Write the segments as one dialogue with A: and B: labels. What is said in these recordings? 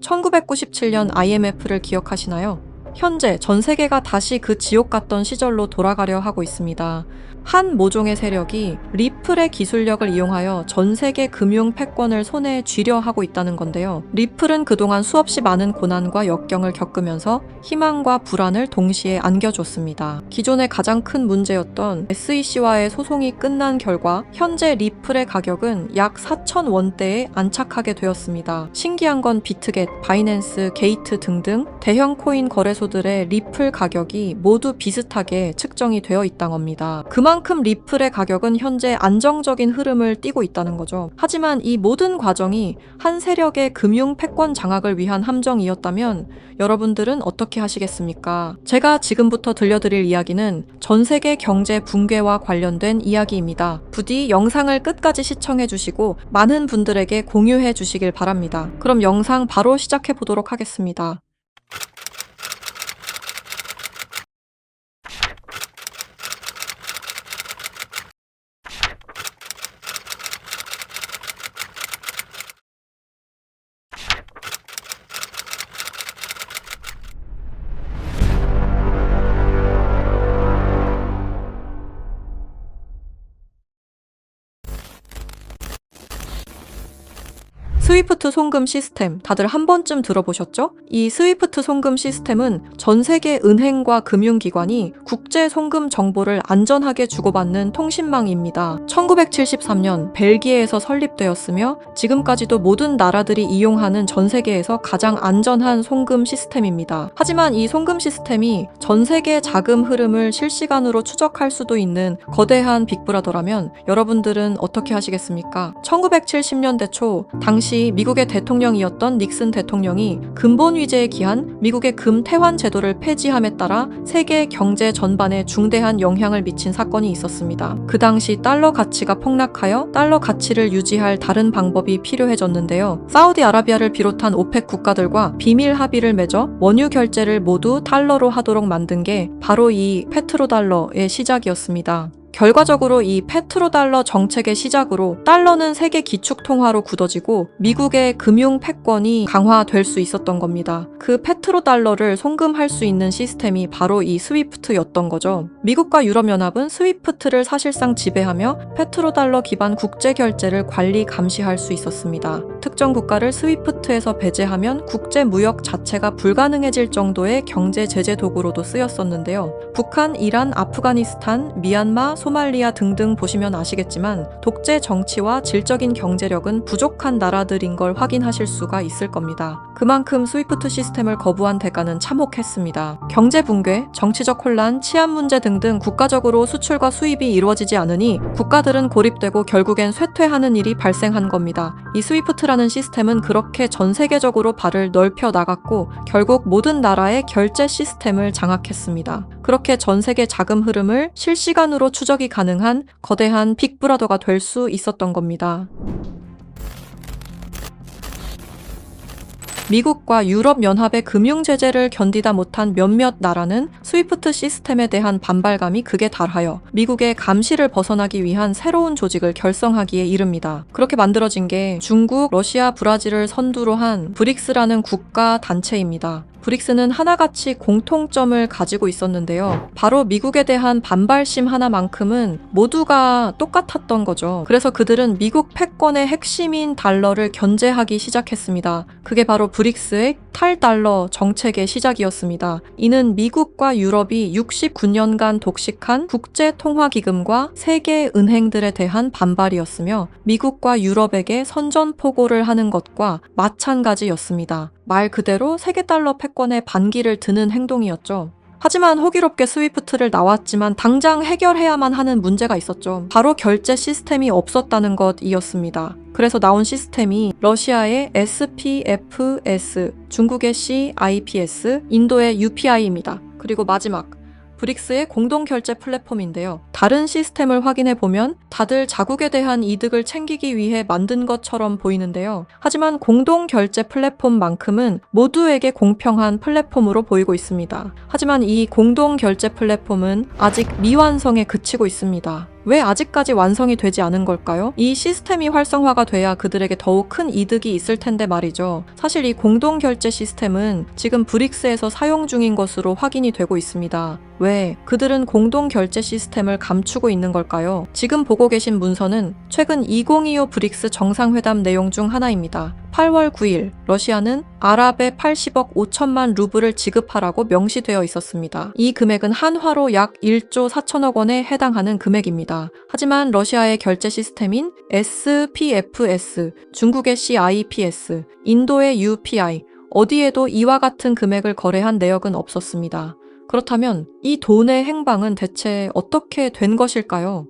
A: 1997년 IMF를 기억하시나요? 현재 전 세계가 다시 그 지옥 같던 시절로 돌아가려 하고 있습니다. 한 모종의 세력이 리플의 기술력을 이용하여 전 세계 금융 패권을 손에 쥐려 하고 있다는 건데요. 리플은 그동안 수없이 많은 고난과 역경을 겪으면서 희망과 불안을 동시에 안겨줬습니다. 기존의 가장 큰 문제였던 SEC와의 소송이 끝난 결과 현재 리플의 가격은 약 4,000원대에 안착하게 되었습니다. 신기한 건 비트겟, 바이낸스, 게이트 등등 대형 코인 거래소들의 리플 가격이 모두 비슷하게 측정이 되어 있다는 겁니다. 그만큼 리플의 가격은 현재 안정적인 흐름을 띠고 있다는 거죠. 하지만 이 모든 과정이 한 세력의 금융 패권 장악을 위한 함정이었다면 여러분들은 어떻게 하시겠습니까? 제가 지금부터 들려드릴 이야기는 전 세계 경제 붕괴와 관련된 이야기입니다. 부디 영상을 끝까지 시청해 주시고 많은 분들에게 공유해 주시길 바랍니다. 그럼 영상 바로 시작해 보도록 하겠습니다. 스위프트 송금 시스템 다들 한 번쯤 들어보셨죠? 이 스위프트 송금 시스템은 전 세계 은행과 금융기관이 국제 송금 정보를 안전하게 주고받는 통신망입니다. 1973년 벨기에에서 설립되었으며 지금까지도 모든 나라들이 이용하는 전 세계에서 가장 안전한 송금 시스템입니다. 하지만 이 송금 시스템이 전 세계 자금 흐름을 실시간으로 추적할 수도 있는 거대한 빅브라더라면 여러분들은 어떻게 하시겠습니까? 1970년대 초 당시 미국의 대통령이었던 닉슨 대통령이 근본 위제에 기한 미국의 금태환 제도를 폐지함에 따라 세계 경제 전반에 중대한 영향을 미친 사건이 있었습니다. 그 당시 달러 가치가 폭락하여 달러 가치를 유지할 다른 방법이 필요해졌는데요. 사우디아라비아를 비롯한 오펙 국가들과 비밀 합의를 맺어 원유 결제를 모두 달러로 하도록 만든 게 바로 이 페트로달러의 시작이었습니다. 결과적으로 이 페트로달러 정책의 시작으로 달러는 세계 기축통화로 굳어지고 미국의 금융 패권이 강화될 수 있었던 겁니다. 그 페트로달러를 송금할 수 있는 시스템이 바로 이 스위프트였던 거죠. 미국과 유럽연합은 스위프트를 사실상 지배하며 페트로달러 기반 국제결제를 관리 감시할 수 있었습니다. 특정 국가를 스위프트에서 배제하면 국제무역 자체가 불가능해질 정도의 경제 제재 도구로도 쓰였었는데요. 북한, 이란, 아프가니스탄, 미얀마, 소말리아 등등 보시면 아시겠지만 독재 정치와 질적인 경제력은 부족한 나라들인 걸 확인하실 수가 있을 겁니다. 그만큼 스위프트 시스템을 거부한 대가는 참혹했습니다. 경제 붕괴, 정치적 혼란, 치안 문제 등등 국가적으로 수출과 수입이 이루어지지 않으니 국가들은 고립되고 결국엔 쇠퇴하는 일이 발생한 겁니다. 이 스위프트라는 시스템은 그렇게 전 세계적으로 발을 넓혀 나갔고 결국 모든 나라의 결제 시스템을 장악했습니다. 그렇게 전 세계 자금 흐름을 실시간으로 추적이 가능한 거대한 빅브라더가 될 수 있었던 겁니다. 미국과 유럽연합의 금융제재를 견디다 못한 몇몇 나라는 스위프트 시스템에 대한 반발감이 극에 달하여 미국의 감시를 벗어나기 위한 새로운 조직을 결성하기에 이릅니다. 그렇게 만들어진 게 중국, 러시아, 브라질을 선두로 한 브릭스라는 국가 단체입니다. 브릭스는 하나같이 공통점을 가지고 있었는데요. 바로 미국에 대한 반발심 하나만큼은 모두가 똑같았던 거죠. 그래서 그들은 미국 패권의 핵심인 달러를 견제하기 시작했습니다. 그게 바로 브릭스의 탈달러 정책의 시작이었습니다. 이는 미국과 유럽이 69년간 독식한 국제통화기금과 세계 은행들에 대한 반발이었으며 미국과 유럽에게 선전포고를 하는 것과 마찬가지였습니다. 말 그대로 세계 달러 패권에 반기를 드는 행동이었죠. 하지만 호기롭게 스위프트를 나왔지만 당장 해결해야만 하는 문제가 있었죠. 바로 결제 시스템이 없었다는 것이었습니다. 그래서 나온 시스템이 러시아의 SPFS, 중국의 CIPS, 인도의 UPI입니다. 그리고 마지막 브릭스의 공동결제 플랫폼인데요. 다른 시스템을 확인해보면 다들 자국에 대한 이득을 챙기기 위해 만든 것처럼 보이는데요. 하지만 공동결제 플랫폼만큼은 모두에게 공평한 플랫폼으로 보이고 있습니다. 하지만 이 공동결제 플랫폼은 아직 미완성에 그치고 있습니다. 왜 아직까지 완성이 되지 않은 걸까요? 이 시스템이 활성화가 돼야 그들에게 더욱 큰 이득이 있을 텐데 말이죠. 사실 이 공동결제 시스템은 지금 브릭스에서 사용 중인 것으로 확인이 되고 있습니다. 왜? 그들은 공동결제 시스템을 감추고 있는 걸까요? 지금 보고 계신 문서는 최근 2025 브릭스 정상회담 내용 중 하나입니다. 8월 9일 러시아는 아랍에 80억 5천만 루블을 지급하라고 명시되어 있었습니다. 이 금액은 한화로 약 1조 4천억 원에 해당하는 금액입니다. 하지만 러시아의 결제 시스템인 SPFS, 중국의 CIPS, 인도의 UPI, 어디에도 이와 같은 금액을 거래한 내역은 없었습니다. 그렇다면 이 돈의 행방은 대체 어떻게 된 것일까요?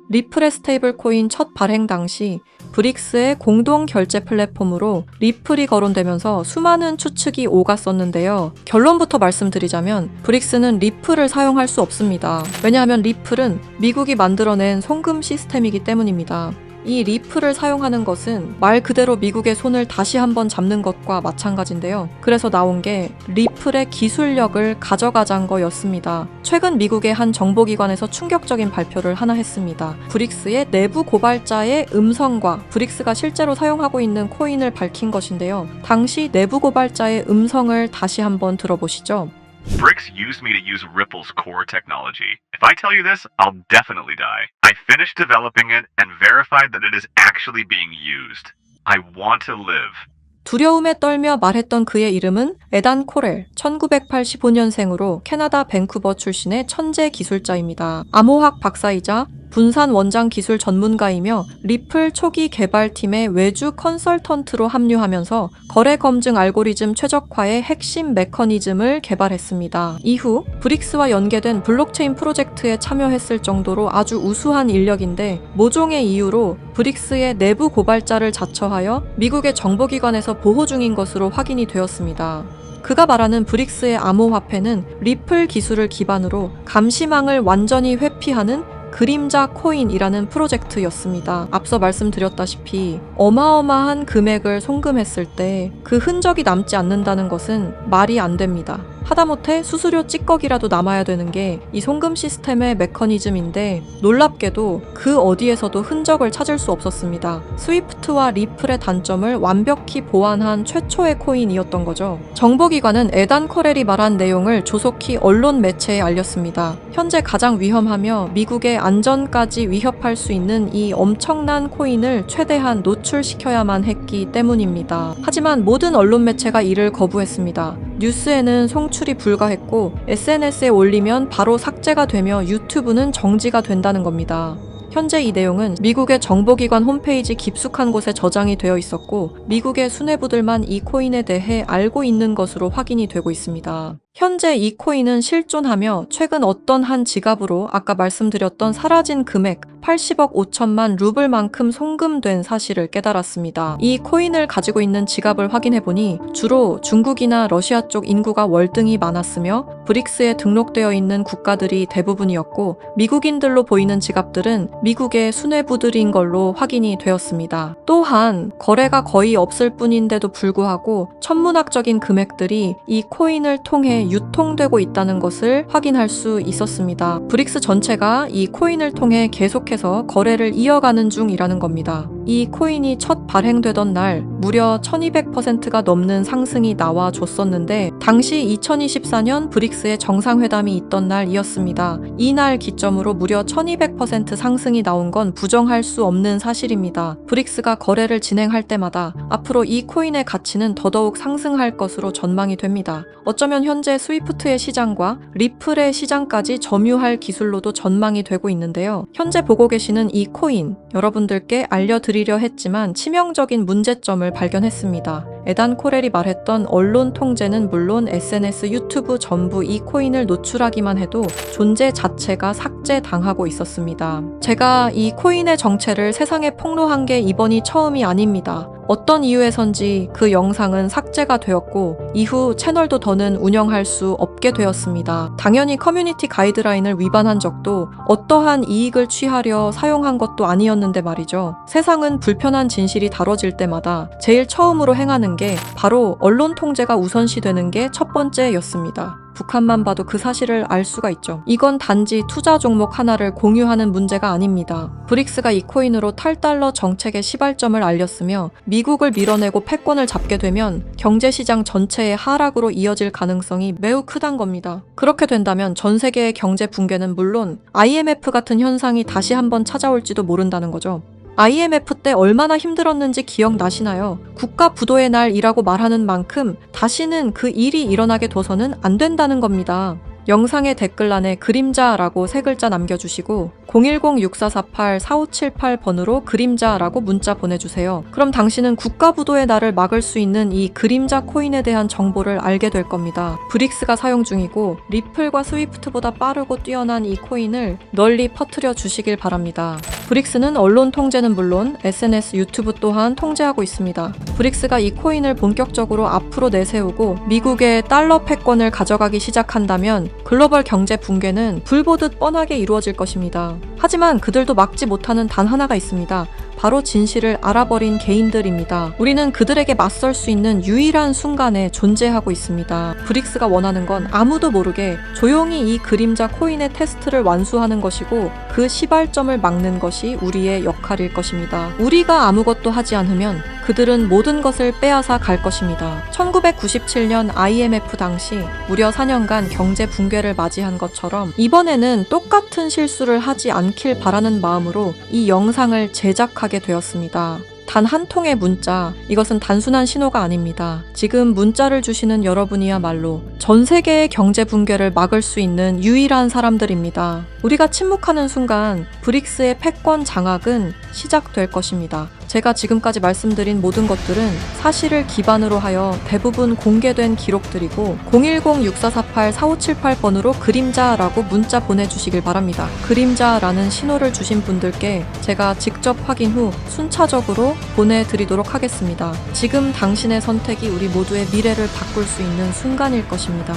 A: 리플의 스테이블 코인 첫 발행 당시 브릭스의 공동 결제 플랫폼으로 리플이 거론되면서 수많은 추측이 오갔었는데요. 결론부터 말씀드리자면 브릭스는 리플을 사용할 수 없습니다. 왜냐하면 리플은 미국이 만들어낸 송금 시스템이기 때문입니다. 이 리플을 사용하는 것은 말 그대로 미국의 손을 다시 한번 잡는 것과 마찬가지인데요. 그래서 나온 게 리플의 기술력을 가져가자는 거였습니다. 최근 미국의 한 정보기관에서 충격적인 발표를 하나 했습니다. 브릭스의 내부 고발자의 음성과 브릭스가 실제로 사용하고 있는 코인을 밝힌 것인데요. 당시 내부 고발자의 음성을 다시 한번 들어보시죠.
B: Brix used me to use Ripple's core technology. If I tell you this, I'll definitely die. I finished developing it and verified that it is actually being used. I want to live.
A: 두려움에 떨며 말했던 그의 이름은 에단 코렐, 1985년생으로 캐나다 밴쿠버 출신의 천재 기술자입니다. 암호학 박사이자 분산 원장 기술 전문가이며 리플 초기 개발팀의 외주 컨설턴트로 합류하면서 거래 검증 알고리즘 최적화의 핵심 메커니즘을 개발했습니다. 이후 브릭스와 연계된 블록체인 프로젝트에 참여했을 정도로 아주 우수한 인력인데 모종의 이유로 브릭스의 내부 고발자를 자처하여 미국의 정보기관에서 보호 중인 것으로 확인이 되었습니다. 그가 말하는 브릭스의 암호화폐는 리플 기술을 기반으로 감시망을 완전히 회피하는 그림자 코인이라는 프로젝트였습니다. 앞서 말씀드렸다시피 어마어마한 금액을 송금했을 때 그 흔적이 남지 않는다는 것은 말이 안 됩니다. 하다못해 수수료 찌꺼기라도 남아야 되는 게 이 송금 시스템의 메커니즘인데 놀랍게도 그 어디에서도 흔적을 찾을 수 없었습니다. 스위프트와 리플의 단점을 완벽히 보완한 최초의 코인이었던 거죠. 정보기관은 에단 코렐이 말한 내용을 조속히 언론 매체에 알렸습니다. 현재 가장 위험하며 미국의 안전까지 위협할 수 있는 이 엄청난 코인을 최대한 노출시켜야만 했기 때문입니다. 하지만 모든 언론 매체가 이를 거부했습니다. 뉴스에는 송출이 불가했고 SNS에 올리면 바로 삭제가 되며 유튜브는 정지가 된다는 겁니다. 현재 이 내용은 미국의 정보기관 홈페이지 깊숙한 곳에 저장이 되어 있었고 미국의 수뇌부들만 이 코인에 대해 알고 있는 것으로 확인이 되고 있습니다. 현재 이 코인은 실존하며 최근 어떤 한 지갑으로 아까 말씀드렸던 사라진 금액 80억 5천만 루블만큼 송금된 사실을 깨달았습니다. 이 코인을 가지고 있는 지갑을 확인해보니 주로 중국이나 러시아 쪽 인구가 월등히 많았으며 브릭스에 등록되어 있는 국가들이 대부분이었고 미국인들로 보이는 지갑들은 미국의 수뇌부들인 걸로 확인이 되었습니다. 또한 거래가 거의 없을 뿐인데도 불구하고 천문학적인 금액들이 이 코인을 통해 유통되고 있다는 것을 확인할 수 있었습니다. 브릭스 전체가 이 코인을 통해 계속해서 거래를 이어가는 중이라는 겁니다. 이 코인이 첫 발행되던 날 무려 1200%가 넘는 상승이 나와줬었는데 당시 2024년 브릭스의 정상회담이 있던 날이었습니다. 이날 기점으로 무려 1200% 상승이 나온 건 부정할 수 없는 사실입니다. 브릭스가 거래를 진행할 때마다 앞으로 이 코인의 가치는 더더욱 상승할 것으로 전망이 됩니다. 어쩌면 현재 스위프트의 시장과 리플의 시장까지 점유할 기술로도 전망이 되고 있는데요. 현재 보고 계시는 이 코인, 여러분들께 알려드리려 했지만 치명적인 문제점을 발견했습니다. 에단 코렐이 말했던 언론 통제는 물론 SNS, 유튜브 전부 이 코인을 노출하기만 해도 존재 자체가 삭제당하고 있었습니다. 제가 이 코인의 정체를 세상에 폭로한 게 이번이 처음이 아닙니다. 어떤 이유에선지 그 영상은 삭제가 되었고 이후 채널도 더는 운영할 수 없게 되었습니다. 당연히 커뮤니티 가이드라인을 위반한 적도 어떠한 이익을 취하려 사용한 것도 아니었는데 말이죠. 세상은 불편한 진실이 다뤄질 때마다 제일 처음으로 행하는 게 바로 언론 통제가 우선시되는 게 첫 번째였습니다. 북한만 봐도 그 사실을 알 수가 있죠. 이건 단지 투자 종목 하나를 공유하는 문제가 아닙니다. 브릭스가 이 코인으로 탈달러 정책의 시발점을 알렸으며 미국을 밀어내고 패권을 잡게 되면 경제시장 전체의 하락으로 이어질 가능성이 매우 크단 겁니다. 그렇게 된다면 전 세계의 경제 붕괴는 물론 IMF 같은 현상이 다시 한번 찾아올지도 모른다는 거죠. IMF 때 얼마나 힘들었는지 기억나시나요? 국가 부도의 날이라고 말하는 만큼 다시는 그 일이 일어나게 둬서는 안 된다는 겁니다. 영상의 댓글란에 그림자라고 세 글자 남겨주시고 010-6448-4578번으로 그림자라고 문자 보내주세요. 그럼 당신은 국가부도의 날을 막을 수 있는 이 그림자 코인에 대한 정보를 알게 될 겁니다. 브릭스가 사용 중이고 리플과 스위프트보다 빠르고 뛰어난 이 코인을 널리 퍼뜨려 주시길 바랍니다. 브릭스는 언론 통제는 물론 SNS, 유튜브 또한 통제하고 있습니다. 브릭스가 이 코인을 본격적으로 앞으로 내세우고 미국의 달러 패권을 가져가기 시작한다면 글로벌 경제 붕괴는 불보듯 뻔하게 이루어질 것입니다. 하지만 그들도 막지 못하는 단 하나가 있습니다. 바로 진실을 알아버린 개인들입니다. 우리는 그들에게 맞설 수 있는 유일한 순간에 존재하고 있습니다. 브릭스가 원하는 건 아무도 모르게 조용히 이 그림자 코인의 테스트를 완수하는 것이고 그 시발점을 막는 것이 우리의 역할일 것입니다. 우리가 아무것도 하지 않으면 그들은 모든 것을 빼앗아 갈 것입니다. 1997년 IMF 당시 무려 4년간 경제 붕괴를 맞이한 것처럼 이번에는 똑같은 실수를 하지 않길 바라는 마음으로 이 영상을 제작하게 되었습니다. 단 한 통의 문자, 이것은 단순한 신호가 아닙니다. 지금 문자를 주시는 여러분이야말로 전 세계의 경제 붕괴를 막을 수 있는 유일한 사람들입니다. 우리가 침묵하는 순간 브릭스의 패권 장악은 시작될 것입니다. 제가 지금까지 말씀드린 모든 것들은 사실을 기반으로 하여 대부분 공개된 기록들이고 010-6448-4578번으로 그림자라고 문자 보내주시길 바랍니다. 그림자라는 신호를 주신 분들께 제가 직접 확인 후 순차적으로 보내드리도록 하겠습니다. 지금 당신의 선택이 우리 모두의 미래를 바꿀 수 있는 순간일 것입니다.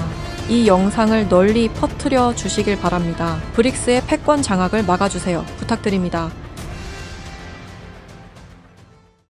A: 이 영상을 널리 퍼뜨려 주시길 바랍니다. 브릭스의 패권 장악을 막아주세요. 부탁드립니다.